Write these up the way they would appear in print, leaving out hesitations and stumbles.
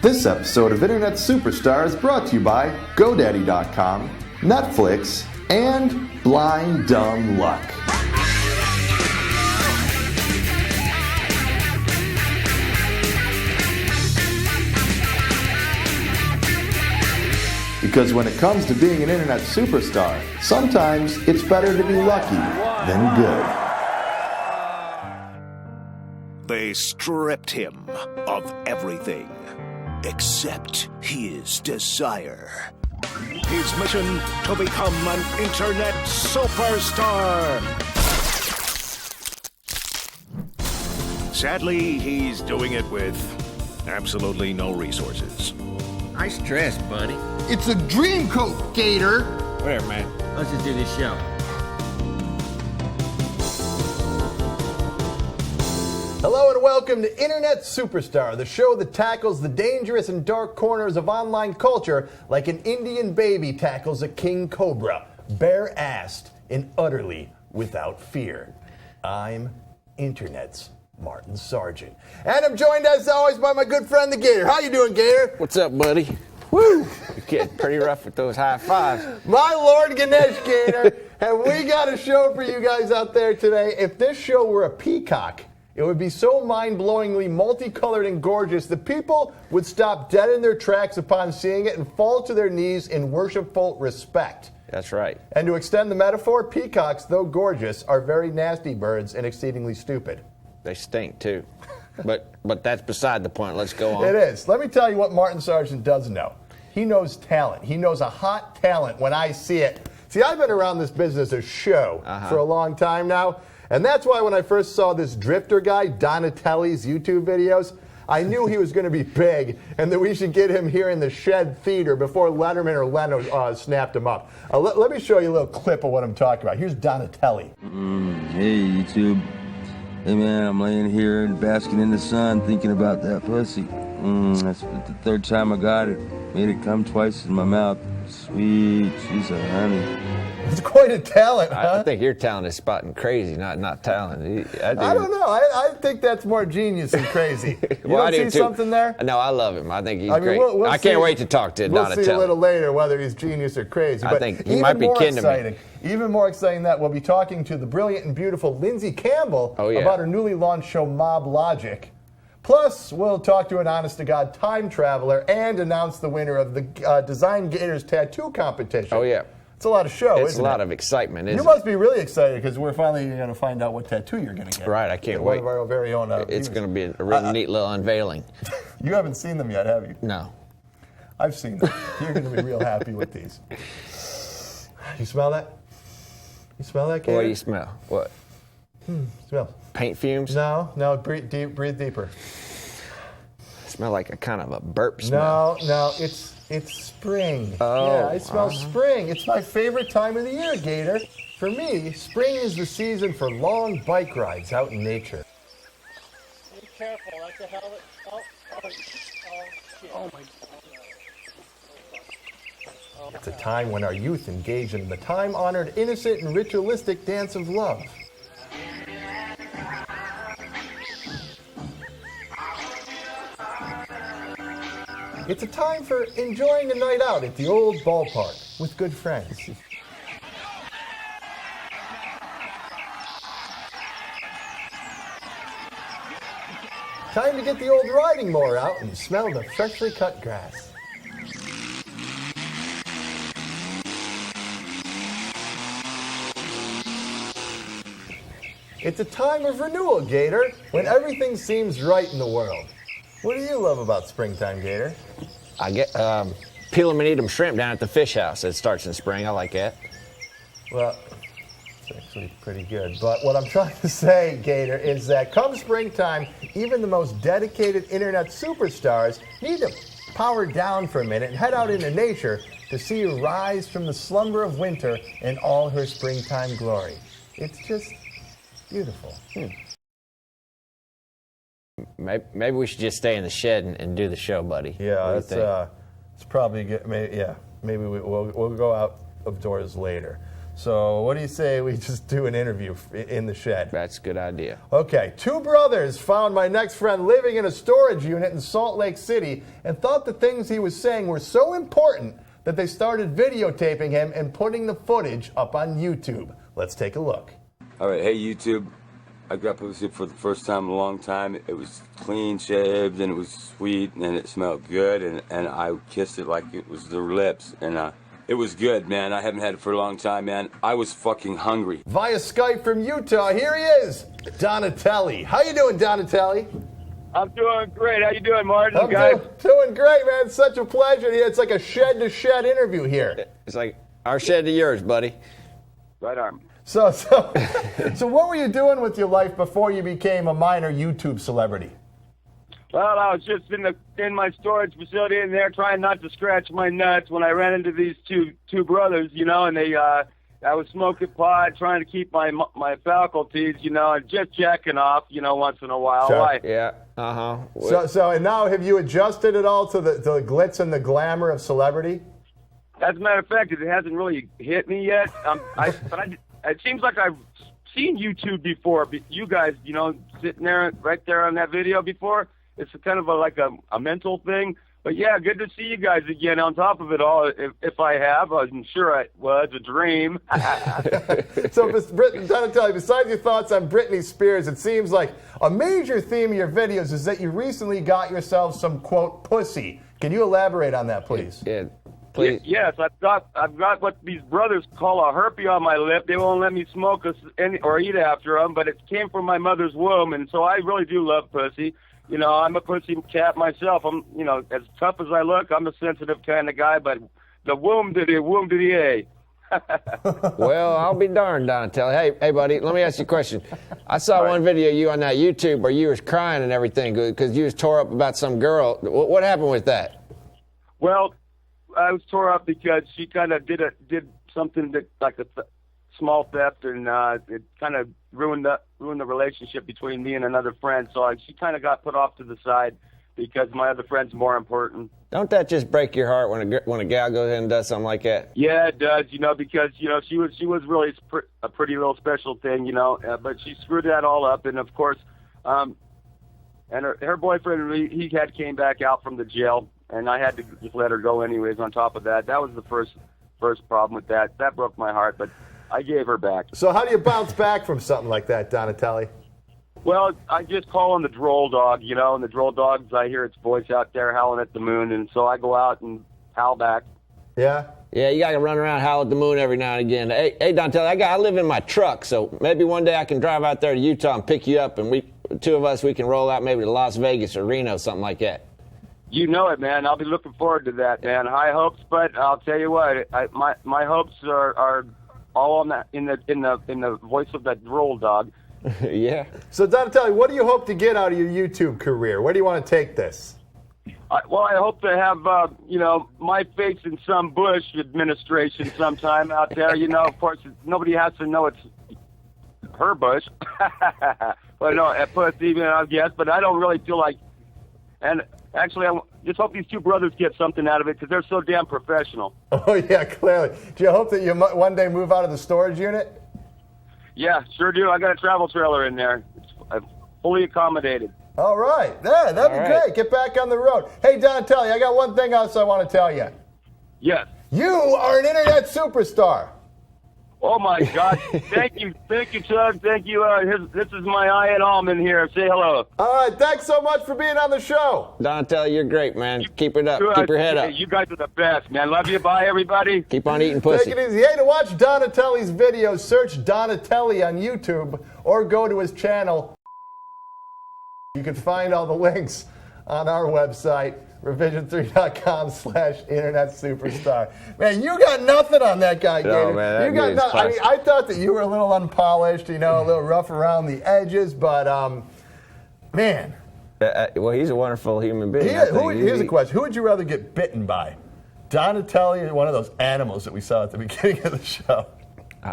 This episode of Internet Superstar is brought to you by GoDaddy.com, Netflix, and Blind Dumb Luck. Because when it comes to being an internet superstar, sometimes it's better to be lucky than good. They stripped him of everything except his desire. His mission to become an internet superstar. Sadly, he's doing it with absolutely no resources. Nice dress, buddy. It's a dream coat, Gator. Whatever, man. Let's just do this show. Hello and welcome to Internet Superstar, the show that tackles the dangerous and dark corners of online culture like an Indian baby tackles a king cobra, bare-assed and utterly without fear. I'm Internet's Martin Sargent. And I'm joined as always by my good friend the Gator. How you doing, Gator? What's up, buddy? Woo! You're getting pretty rough with those high fives. My Lord Ganesh, Gator, have we got a show for you guys out there today? If this show were a peacock, it would be so mind-blowingly multicolored and gorgeous that people would stop dead in their tracks upon seeing it and fall to their knees in worshipful respect. That's right. And to extend the metaphor, peacocks, though gorgeous, are very nasty birds and exceedingly stupid. They stink, too. But that's beside the point. Let's go on. It is. Let me tell you what Martin Sargent does know. He knows talent. He knows a hot talent when I see it. See, I've been around this business of show for a long time now. And that's why when I first saw this drifter guy, Donatelli's YouTube videos, I knew he was going to be big and that we should get him here in the Shed Theater before Letterman or Leno snapped him up. Let me show you a little clip of what I'm talking about. Here's Donatelli. Hey, YouTube. Hey, man, I'm laying here basking in the sun thinking about that pussy. That's the third time I got it. Made it come twice in my mouth. Sweet, she's a honey. It's quite a talent, huh? I think your talent is spotting crazy, not talent. I don't know. I think that's more genius than crazy. You Well, I don't do see too. something there? No, I love him. I think he's I mean, great. we'll I can't see- wait to talk to We'll Donatelli. see a little later whether he's genius or crazy. I But think he even might be more kin to me. exciting, even more exciting than that, we'll be talking to the brilliant and beautiful Lindsay Campbell Oh, yeah. about her newly launched show Mob Logic. Plus, we'll talk to an honest-to-God time traveler and announce the winner of the Design Gators tattoo competition. Oh, yeah. It's a lot of show, It's isn't a lot it? of excitement, You isn't must be really excited because we're finally going to find out what tattoo you're going to get. Right, I can't One wait. of our very own. It's viewers. going to be a real neat little unveiling. You haven't seen them yet, have you? No. I've seen them. You're going to be real happy with these. You smell that? You smell that, Gator? What do you smell? What? Smell. Paint fumes? No. Breathe deeper. Smell like a kind of a burp smell. No. It's spring. Oh, Yeah, I smell spring. It's my favorite time of the year, Gator. For me, spring is the season for long bike rides out in nature. Be careful, that's a hell of a... shit. Oh my God. It's a time when our youth engage in the time-honored, innocent, and ritualistic dance of love. It's a time for enjoying a night out at the old ballpark with good friends. Time to get the old riding mower out and smell the freshly cut grass. It's a time of renewal, Gator, when everything seems right in the world. What do you love about springtime, Gator? I get peel 'em and eat 'em shrimp down at the fish house. It starts in spring. I like that. Well, it's actually pretty good. But what I'm trying to say, Gator, is that come springtime, even the most dedicated internet superstars need to power down for a minute and head out into nature to see you rise from the slumber of winter in all her springtime glory. It's just beautiful. Maybe we should just stay in the shed and do the show, buddy. Yeah, What do you think? it's probably good. Maybe we'll go out of doors later. So what do you say we just do an interview in the shed? That's a good idea. Okay, 2 brothers found my next friend living in a storage unit in Salt Lake City and thought the things he was saying were so important that they started videotaping him and putting the footage up on YouTube. Let's take a look. All right, hey YouTube. I got pussy for the first time in a long time. It was clean shaved and it was sweet and it smelled good and I kissed it like it was their lips and it was good, man. I haven't had it for a long time, man. I was fucking hungry. Via Skype from Utah, here he is, Donatelli. How you doing, Donatelli? I'm doing great. How you doing, Martin? I'm doing great, man. It's such a pleasure. It's like a shed-to-shed interview here. It's like our shed to yours, buddy. Right arm. So what were you doing with your life before you became a minor YouTube celebrity? Well, I was just in my storage facility in there trying not to scratch my nuts when I ran into these two brothers, you know, and I was smoking pot, trying to keep my faculties, you know, and just jacking off, you know, once in a while. Sure. Why? Yeah. And now have you adjusted at all to the glitz and the glamour of celebrity? As a matter of fact, it hasn't really hit me yet. It seems like I've seen YouTube before. But you guys, you know, sitting there right there on that video before. It's kind of like a mental thing. But yeah, good to see you guys again. On top of it all, if I have, I'm sure it was a dream. So, Donatelli, besides your thoughts on Britney Spears, it seems like a major theme of your videos is that you recently got yourself some, quote, pussy. Can you elaborate on that, please? Yeah, please. Yes, I've got what these brothers call a herpy on my lip. They won't let me smoke or eat after them, but it came from my mother's womb, and so I really do love pussy. You know, I'm a pussy cat myself. I'm, you know, as tough as I look, I'm a sensitive kind of guy, but the womb to the A. Well, I'll be darned, Donatelli. Hey, buddy, let me ask you a question. I saw one video of you on that YouTube where you was crying and everything because you was tore up about some girl. What happened with that? Well, I was tore up because she kind of did something that like a small theft, and it kind of ruined the relationship between me and another friend. So she kind of got put off to the side because my other friend's more important. Don't that just break your heart when a gal goes in and does something like that? Yeah, it does. You know, because you know she was really a pretty little special thing. You know, but she screwed that all up, and of course, and her boyfriend he came back out from the jail, and I had to just let her go anyways. On top of that, that was the first problem with that. That broke my heart, but I gave her back. So how do you bounce back from something like that, Donatelli? Well, I just call him the droll dog, you know, and the droll dogs, I hear its voice out there howling at the moon, and so I go out and howl back. Yeah? Yeah, you got to run around howl at the moon every now and again. Hey, Donatelli, I live in my truck, so maybe one day I can drive out there to Utah and pick you up, and we can roll out maybe to Las Vegas or Reno, something like that. You know it, man. I'll be looking forward to that, man. High hopes, but I'll tell you what, my hopes are all on that in the voice of that droll dog. Yeah. So Donatelli, what do you hope to get out of your YouTube career? Where do you want to take this? Well, I hope to have my face in some Bush administration sometime out there. You know, of course, nobody has to know it's her Bush. But no, at pussy, I guess. But I don't really feel like. And actually, I just hope these two brothers get something out of it because they're so damn professional. Oh, yeah, clearly. Do you hope that you one day move out of the storage unit? Yeah, sure do. I got a travel trailer in there. It's fully accommodated. All right. Yeah, that'd be great. Get back on the road. Hey, Donatelli, I got one thing else I want to tell you. Yes. You are an internet superstar. Oh, my God. Thank you, Chuck. Thank you. This is my Ian Allman here. Say hello. All right. Thanks so much for being on the show. Donatelli, you're great, man. Keep it up. Keep your head up. You guys are the best, man. Love you. Bye, everybody. Keep on eating pussy. Take it easy. Hey, to watch Donatelli's videos, search Donatelli on YouTube or go to his channel. You can find all the links on our website, revision3.com/internet superstar. Man, you got nothing on that guy, Gator. Man, you got nothing. I mean, I thought that you were a little unpolished, you know, a little rough around the edges, but man. Well, he's a wonderful human being. Here's a question: who would you rather get bitten by, Donatelli or one of those animals that we saw at the beginning of the show?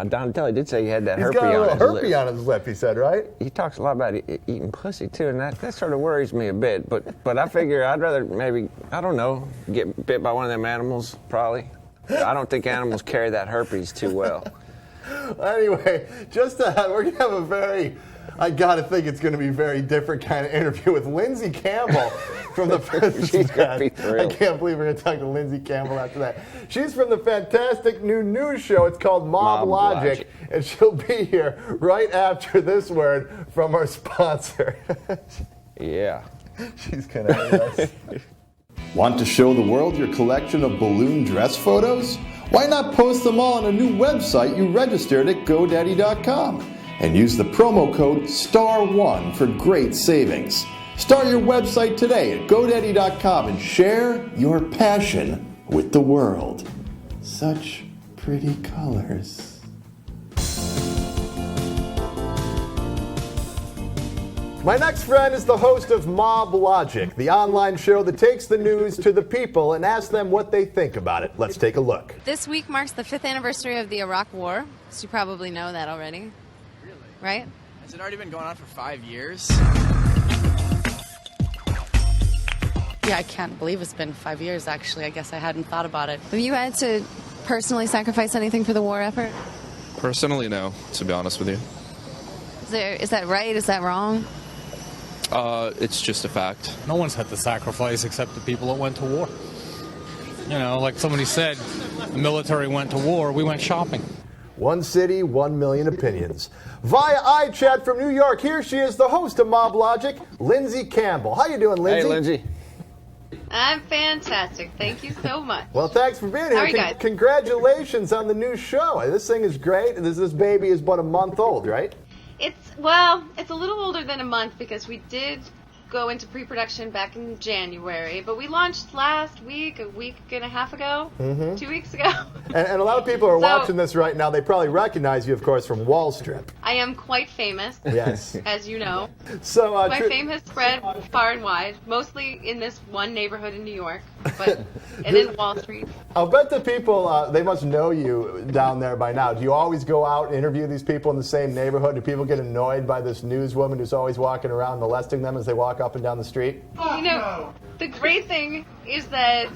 Donatelli did say he had that herpy on his lip. He's got a little herpy on his lip, he said, right? He talks a lot about eating pussy, too, and that sort of worries me a bit. But I figure I'd rather maybe, I don't know, get bit by one of them animals, probably. I don't think animals carry that herpes too well. Anyway, we're going to have a very, I got to think it's going to be very different kind of interview with Lindsay Campbell from the She's gonna be I thrilled. can't believe we're going to talk to Lindsay Campbell after that. She's from the fantastic new news show. It's called Mob Logic, and she'll be here right after this word from our sponsor. Yeah. She's going to hate us. Want to show the world your collection of balloon dress photos? Why not post them all on a new website you registered at GoDaddy.com and use the promo code STAR1 for great savings. Start your website today at GoDaddy.com and share your passion with the world. Such pretty colors. My next friend is the host of Mob Logic, the online show that takes the news to the people and asks them what they think about it. Let's take a look. This week marks the 5th anniversary of the Iraq War, so you probably know that already. Really? Right? Has it already been going on for 5 years? Yeah, I can't believe it's been 5 years, actually. I guess I hadn't thought about it. Have you had to personally sacrifice anything for the war effort? Personally, no, to be honest with you. Is that right? Is that wrong? It's just a fact. No one's had to sacrifice except the people that went to war. You know, like somebody said, the military went to war, we went shopping. One city, 1 million opinions. Via iChat from New York, here she is, the host of Mob Logic, Lindsay Campbell. How you doing, Lindsay? Hey, Lindsay. I'm fantastic. Thank you so much. Well, thanks for being here. How are you guys? Congratulations on the new show. This thing is great. This baby is but a month old, right? It's a little older than a month because we did go into pre-production back in January, but we launched last week, a week and a half ago, 2 weeks ago. And a lot of people are watching this right now. They probably recognize you, of course, from Wall Strip. I am quite famous, Yes. as you know. So My fame has spread far and wide, mostly in this one neighborhood in New York, and in Wall Street. I'll bet the people, they must know you down there by now. Do you always go out and interview these people in the same neighborhood? Do people get annoyed by this newswoman who's always walking around molesting them as they walk up and down the street? You know, the great thing is that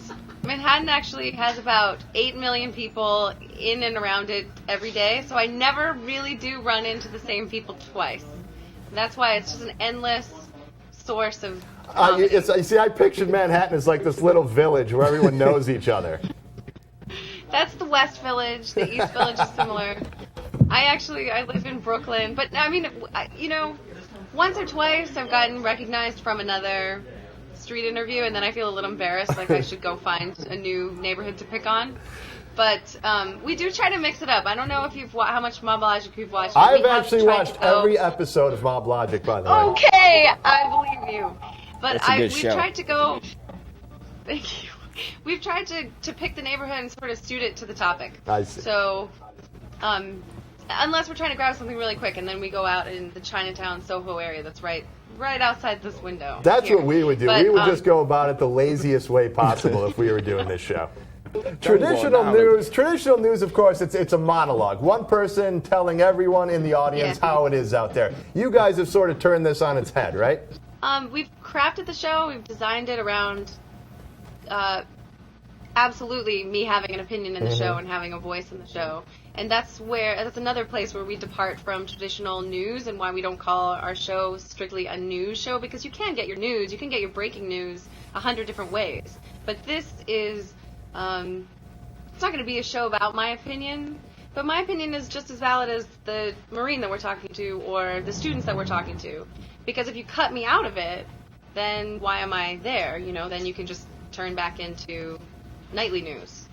Manhattan actually has about 8 million people in and around it every day, so I never really do run into the same people twice. And that's why it's just an endless source of comedy. You see, I pictured Manhattan as like this little village where everyone knows each other. That's the West Village. The East Village is similar. I live in Brooklyn, but I mean, once or twice I've gotten recognized from another street interview, and then I feel a little embarrassed, like I should go find a new neighborhood to pick on. But we do try to mix it up. I don't know if how much Mob Logic you've watched. I've actually watched every episode of Mob Logic, by the way. Okay, I believe you. But we've show. tried to go. Thank you. We've tried to pick the neighborhood and sort of suit it to the topic. I see. So, unless we're trying to grab something really quick, and then we go out in the Chinatown, Soho area that's right outside this window. That's here. what we would do. But, we would just go about it the laziest way possible if we were doing this show. Traditional news, of course, it's a monologue. One person telling everyone in the audience how it is out there. You guys have sort of turned this on its head, right? We've crafted the show. We've designed it around absolutely me having an opinion in the show and having a voice in the show. And that's another place where we depart from traditional news, and why we don't call our show strictly a news show, because you can get your news, you can get your breaking news 100 different ways. But this is, it's not going to be a show about my opinion, but my opinion is just as valid as the Marine that we're talking to or the students that we're talking to. Because if you cut me out of it, then why am I there? Then you can just turn back into nightly news.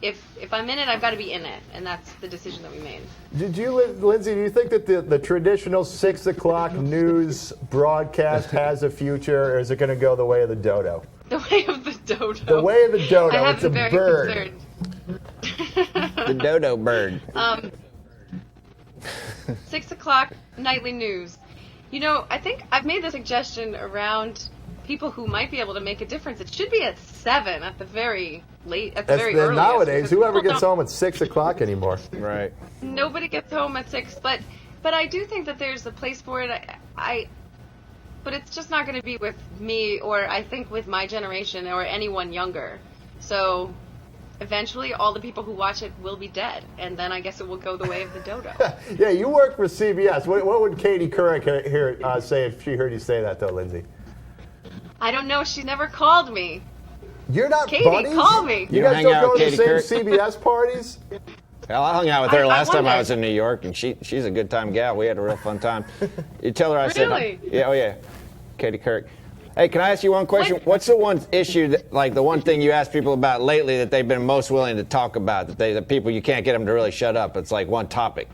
If I'm in it, I've got to be in it, and that's the decision that we made. Lindsay, do you think that the traditional 6 o'clock news broadcast has a future, or is it going to go the way of the dodo? The way of the dodo. The way of the dodo. I have it's a been very bird. concerned. The dodo bird. 6 o'clock nightly news. I think I've made the suggestion around people who might be able to make a difference. It should be at 7 at the very earliest. Nowadays, whoever gets home at 6 o'clock anymore. Right. Nobody gets home at 6, but I do think that there's a place for it. But it's just not going to be with me, or I think with my generation, or anyone younger. So eventually all the people who watch it will be dead, and then I guess it will go the way of the dodo. Yeah, you work for CBS. What would Katie Couric say if she heard you say that, though, Lindsay? I don't know. She never called me. You're not Katie, buddies? call me. You guys don't go to the same CBS parties? Well, I hung out with her last time I wonder. was in New York, and she's a good time gal. We had a real fun time. You tell her I said, Really? yeah, oh yeah, Katie Couric. Hey, can I ask you one question? What's the one issue, the one thing you ask people about lately that they've been most willing to talk about, the people you can't get them to really shut up? It's like one topic.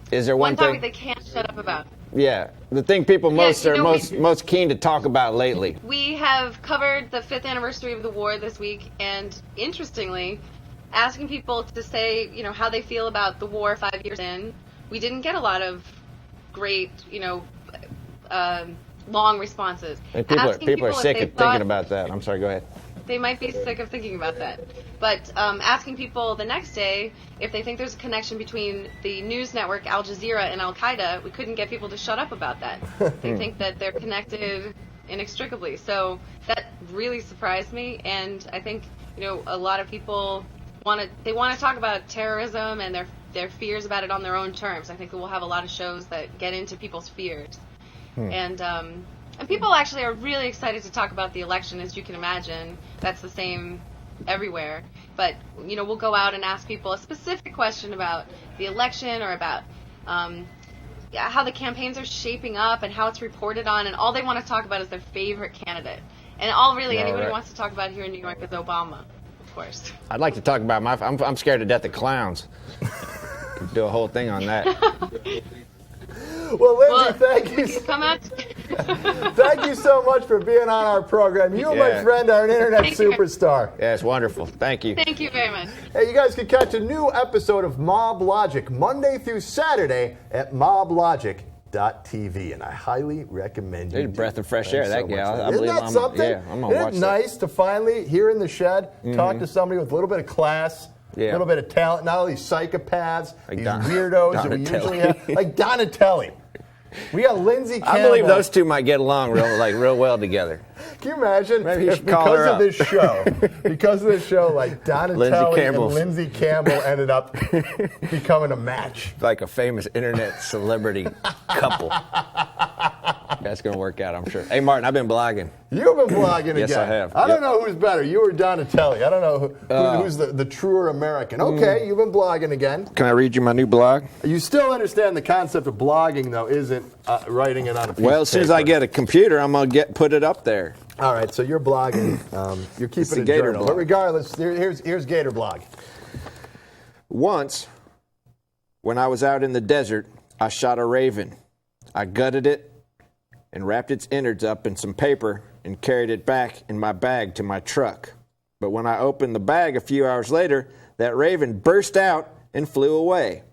Is there one topic thing? they can't shut up about. Yeah, the thing people most you are know, most keen to talk about lately. We have covered the 5th anniversary of the war this week, and interestingly, asking people to say, how they feel about the war 5 years in, we didn't get a lot of great, long responses. And people are sick of thinking about that. I'm sorry, go ahead. They might be sick of thinking about that. But asking people the next day if they think there's a connection between the news network Al Jazeera and Al Qaeda, we couldn't get people to shut up about that. They think that they're connected inextricably. So that really surprised me, and I think a lot of people want to talk about terrorism and their fears about it on their own terms. I think that we'll have a lot of shows that get into people's fears. And people actually are really excited to talk about the election, as you can imagine. That's the same everywhere. But, we'll go out and ask people a specific question about the election or about how the campaigns are shaping up and how it's reported on. And all they want to talk about is their favorite candidate. And anybody wants to talk about here in New York is Obama, of course. I'd like to talk about I'm scared to death of clowns. Do a whole thing on that. Well, Lindsay, thank you. Come out. Thank you so much for being on our program. You and my friend are an internet superstar. Yeah, it's wonderful. Thank you. Thank you very much. Hey, you guys can catch a new episode of Mob Logic Monday through Saturday at moblogic.tv, and I highly recommend you. It's a breath of fresh air, that gal. Isn't that something? Yeah, I'm gonna watch Isn't it nice to finally, here in the shed, talk to somebody with a little bit of class, a little bit of talent, not all these psychopaths, these weirdos that we usually have, like Donatelli. We got Lindsay Campbell. I believe those two might get along real well together. Can you imagine if because of this show, like Donatelli and Lindsay Campbell ended up becoming a match? Like a famous internet celebrity couple. That's going to work out, I'm sure. Hey, Martin, I've been blogging. You've been blogging again. Yes, I have. I don't know who's better, you or Donatelli. I don't know who's the truer American. Okay, you've been blogging again. Can I read you my new blog? You still understand the concept of blogging, though, isn't writing it on a piece of paper. Well, as soon as I get a computer, I'm going to put it up there. All right, so you're blogging. You're keeping a journal. But regardless, here's Gator Blog. Once, when I was out in the desert, I shot a raven. I gutted it and wrapped its innards up in some paper and carried it back in my bag to my truck. But when I opened the bag a few hours later, that raven burst out and flew away.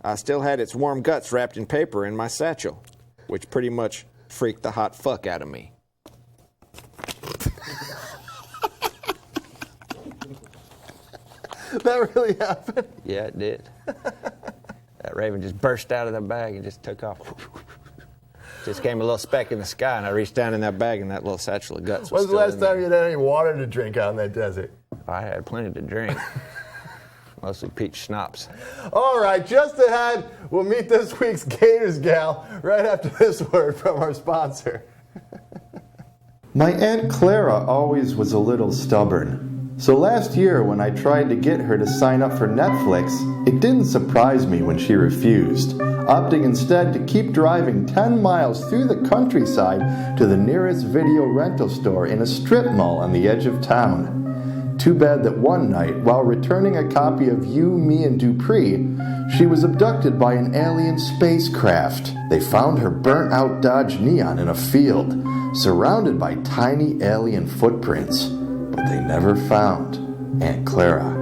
I still had its warm guts wrapped in paper in my satchel, which pretty much freaked the hot fuck out of me. That really happened? Yeah, it did. That raven just burst out of the bag and just took off. Just came a little speck in the sky, and I reached down in that bag, and that little satchel of guts was When's the last time you had any water to drink out in that desert? I had plenty to drink. Mostly peach schnapps. All right, just ahead, we'll meet this week's Gators gal right after this word from our sponsor. My Aunt Clara always was a little stubborn. So last year when I tried to get her to sign up for Netflix, it didn't surprise me when she refused, opting instead to keep driving 10 miles through the countryside to the nearest video rental store in a strip mall on the edge of town. Too bad that one night, while returning a copy of You, Me, and Dupree, she was abducted by an alien spacecraft. They found her burnt-out Dodge Neon in a field, surrounded by tiny alien footprints. But they never found Aunt Clara.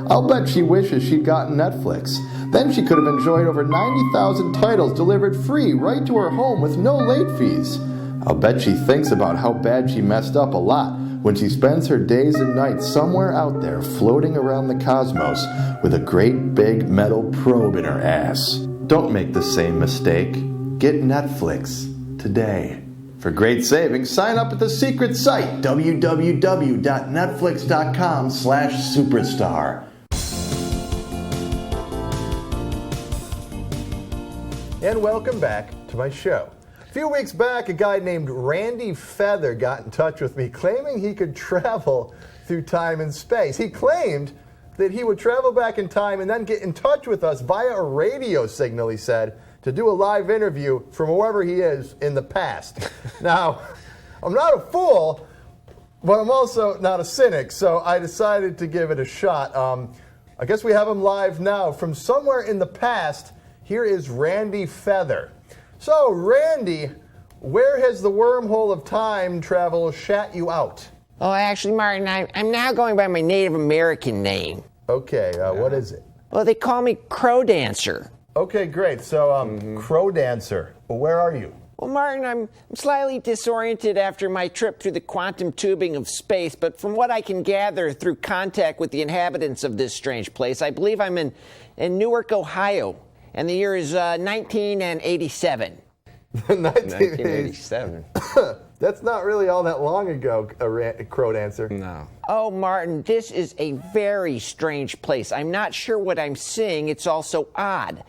I'll bet she wishes she'd gotten Netflix. Then she could have enjoyed over 90,000 titles delivered free right to her home with no late fees. I'll bet she thinks about how bad she messed up a lot when she spends her days and nights somewhere out there floating around the cosmos with a great big metal probe in her ass. Don't make the same mistake. Get Netflix today. For great savings, sign up at the secret site, www.netflix.com/superstar. And welcome back to my show. A few weeks back, a guy named Randy Feather got in touch with me claiming he could travel through time and space. He claimed that he would travel back in time and then get in touch with us via a radio signal, he said, to do a live interview from wherever he is in the past. Now, I'm not a fool, but I'm also not a cynic, so I decided to give it a shot. I guess we have him live now from somewhere in the past. Here is Randy Feather. So, Randy, where has the wormhole of time travel shat you out? Oh, actually, Martin, I'm now going by my Native American name. Okay, what is it? Well, they call me Crow Dancer. Okay, great. So, Crow Dancer, where are you? Well, Martin, I'm slightly disoriented after my trip through the quantum tubing of space, but from what I can gather through contact with the inhabitants of this strange place, I believe I'm in Newark, Ohio, and the year is 1987. 1987. That's not really all that long ago, Crow Dancer. No. Oh, Martin, this is a very strange place. I'm not sure what I'm seeing. It's all so odd.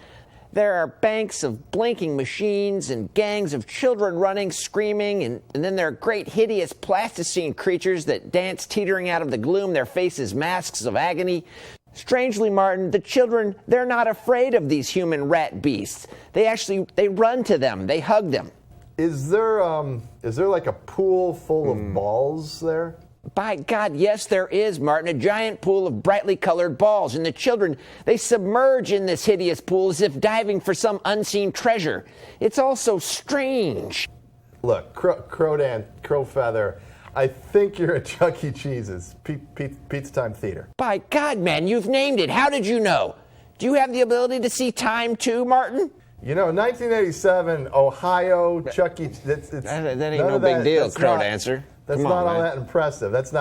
There are banks of blinking machines and gangs of children running, screaming, and then there are great, hideous plasticine creatures that dance teetering out of the gloom, their faces masks of agony. Strangely, Martin, the children, they're not afraid of these human rat beasts. They run to them. They hug them. Is there like a pool full of balls there? By God, yes, there is, Martin. A giant pool of brightly colored balls. And the children, they submerge in this hideous pool as if diving for some unseen treasure. It's all so strange. Look, Crow Feather, I think you're at Chuck E. Cheese's, Pizza Time Theater. By God, man, you've named it. How did you know? Do you have the ability to see time too, Martin? You know, 1987, Ohio, Chuck E. That ain't no big deal, Crow Dancer. That's not all that impressive. It's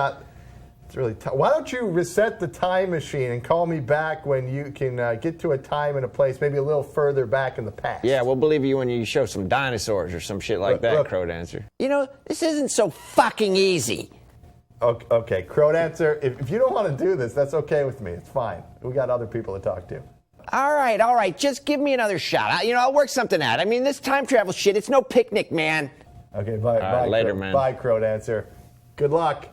really why don't you reset the time machine and call me back when you can get to a time and a place, maybe a little further back in the past. Yeah, we'll believe you when you show some dinosaurs or some shit like that, Crow Dancer. You know, this isn't so fucking easy. Okay, Crow Dancer, if you don't want to do this, that's okay with me. It's fine. We got other people to talk to. All right. Just give me another shot. I'll work something out. I mean, this time travel shit, it's no picnic, man. Okay, bye, later, man. Bye, Crow Dancer. Good luck.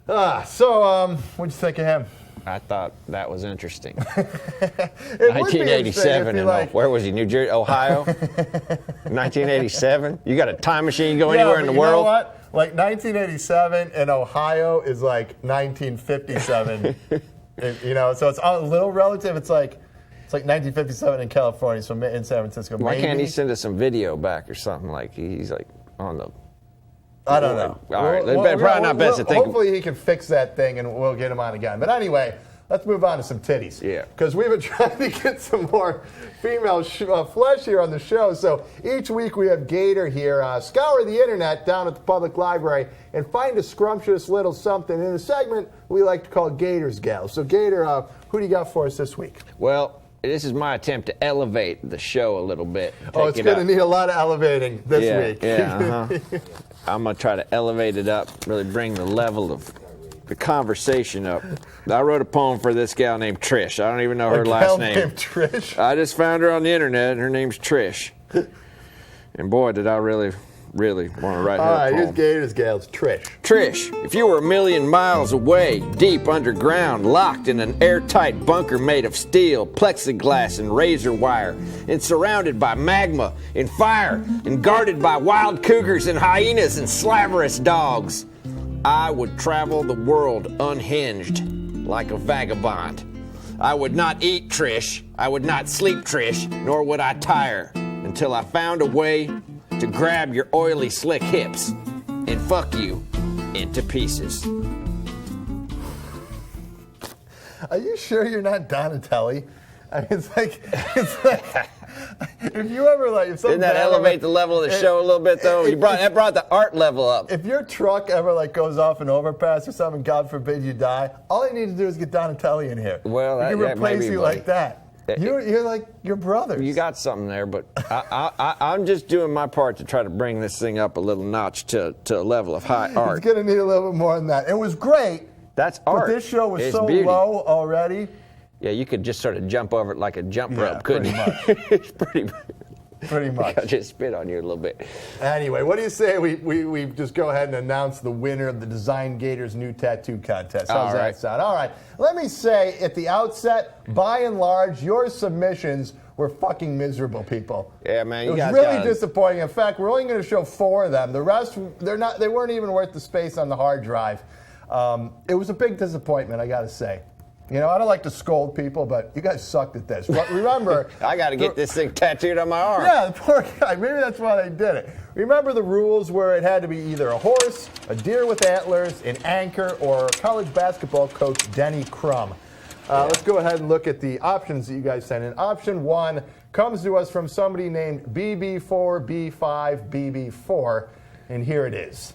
So, what'd you think of him? I thought that was interesting. 1987. Where was he? New Jersey, Ohio? 1987. You got a time machine? You go anywhere in the world? You know what? Like 1987 in Ohio is like 1957. So it's a little relative. It's like 1957 in California, so in San Francisco. Why can't he send us some video back or something? Like he's like on the. I don't know. All right, probably not best to think. Hopefully he can fix that thing and we'll get him on again. But anyway, let's move on to some titties. Yeah. Because we've been trying to get some more female flesh here on the show. So each week we have Gator here. Scour the internet down at the public library and find a scrumptious little something in a segment we like to call Gator's Gals. So Gator, who do you got for us this week? Well, this is my attempt to elevate the show a little bit. It's going to need a lot of elevating this week. Yeah, I'm going to try to elevate it up, really bring the level of the conversation up. I wrote a poem for this gal named Trish. I don't even know her last name. Named Trish? I just found her on the internet, and her name's Trish. And boy, did I really want to write her a poem. All right, here's Gator's Gals, Trish. Trish, if you were 1,000,000 miles away, deep underground, locked in an airtight bunker made of steel, plexiglass, and razor wire, and surrounded by magma and fire, and guarded by wild cougars and hyenas and slaverous dogs, I would travel the world unhinged like a vagabond. I would not eat, Trish. I would not sleep, Trish, nor would I tire until I found a way to grab your oily, slick hips and fuck you into pieces. Are you sure you're not Donatelli? I mean, it's like if you ever if something didn't that elevate the level of the show a little bit though? That brought the art level up. If your truck ever goes off an overpass or something, God forbid you die, all you need to do is get Donatelli in here. Well, he can replace you like that. You're like your brothers. You got something there, but I'm just doing my part to try to bring this thing up a little notch to a level of high art. It's going to need a little bit more than that. It was great. That's art. But this show was It's so beauty. low already. Yeah, you could just sort of jump over it like a jump rope, couldn't you? It's pretty much. I'll just spit on you a little bit. Anyway, what do you say we just go ahead and announce the winner of the Design Gators new tattoo contest? How's that sound? All right. Let me say at the outset, by and large, your submissions were fucking miserable, people. Yeah, man. It was really disappointing. In fact, we're only going to show 4 of them. The rest, they weren't even worth the space on the hard drive. It was a big disappointment, I got to say. You know, I don't like to scold people, but you guys sucked at this. Remember... I got to get this thing tattooed on my arm. Yeah, the poor guy. Maybe that's why they did it. Remember the rules where it had to be either a horse, a deer with antlers, an anchor, or college basketball coach Denny Crum. Let's go ahead and look at the options that you guys sent in. Option 1 comes to us from somebody named BB4B5BB4, and here it is.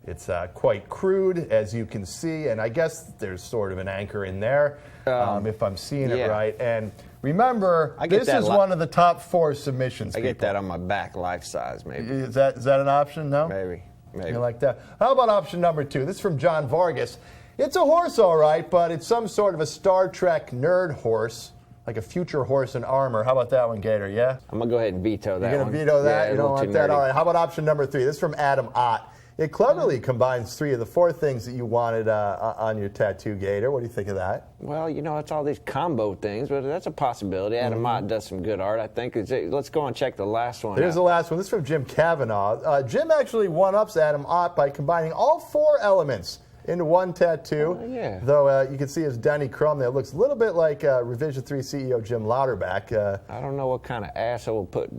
It's quite crude, as you can see, and I guess there's sort of an anchor in there, if I'm seeing it right. And remember, this is one of the top 4 submissions. I get that on my back, life size, maybe. Is that an option? No? Maybe. You like that? How about option number 2? This is from John Vargas. It's a horse, all right, but it's some sort of a Star Trek nerd horse, like a future horse in armor. How about that one, Gator? Yeah? I'm going to go ahead and veto that one. You're going to veto that? Yeah, you don't want that? All right. How about option number 3? This is from Adam Ott. It cleverly combines 3 of the 4 things that you wanted on your tattoo, Gator. What do you think of that? Well, you know, it's all these combo things, but that's a possibility. Adam Ott does some good art, I think. Let's go and check the last one. Here's the last one. This is from Jim Kavanaugh. Jim actually one-ups Adam Ott by combining all 4 elements into one tattoo. Yeah. Though you can see his Denny Crum there. It looks a little bit like Revision 3 CEO Jim Louderback. I don't know what kind of asshole will put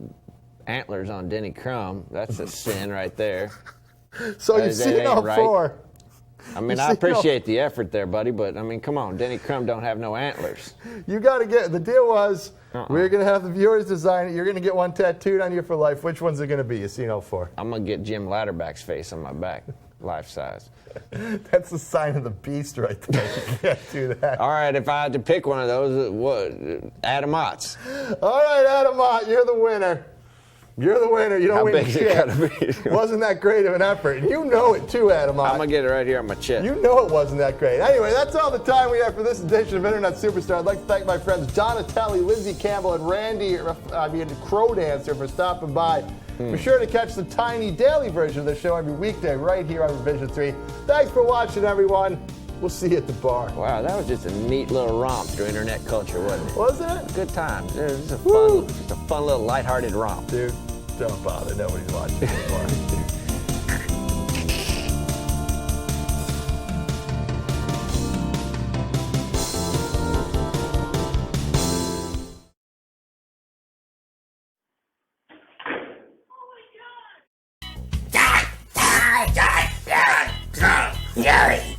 antlers on Denny Crum. That's a sin right there. So you've seen all 4. I mean, I appreciate the effort there, buddy, but I mean, come on, Denny Crum don't have no antlers. You got to get, the deal was, we're going to have the viewers design it. You're going to get one tattooed on you for life. Which one's it going to be? You've seen all 4. I'm going to get Jim Louderback's face on my back, life size. That's the sign of the beast right there. You can't do that. All right, if I had to pick one of those, what? Adam Ott's. All right, Adam Ott, you're the winner. You're the winner. You don't win shit. Wasn't that great of an effort. And you know it too, Adam Ott. I'm going to get it right here on my chest. You know it wasn't that great. Anyway, that's all the time we have for this edition of Internet Superstar. I'd like to thank my friends Donatelli, Lindsay Campbell, and Randy, Crow Dancer, for stopping by. Be sure to catch the tiny daily version of the show every weekday right here on Revision 3. Thanks for watching, everyone. We'll see you at the bar. Wow, that was just a neat little romp through internet culture, wasn't it? Wasn't it? Good time. It was just a fun little lighthearted romp. Dude, don't bother. Nobody's watching anymore. Sorry.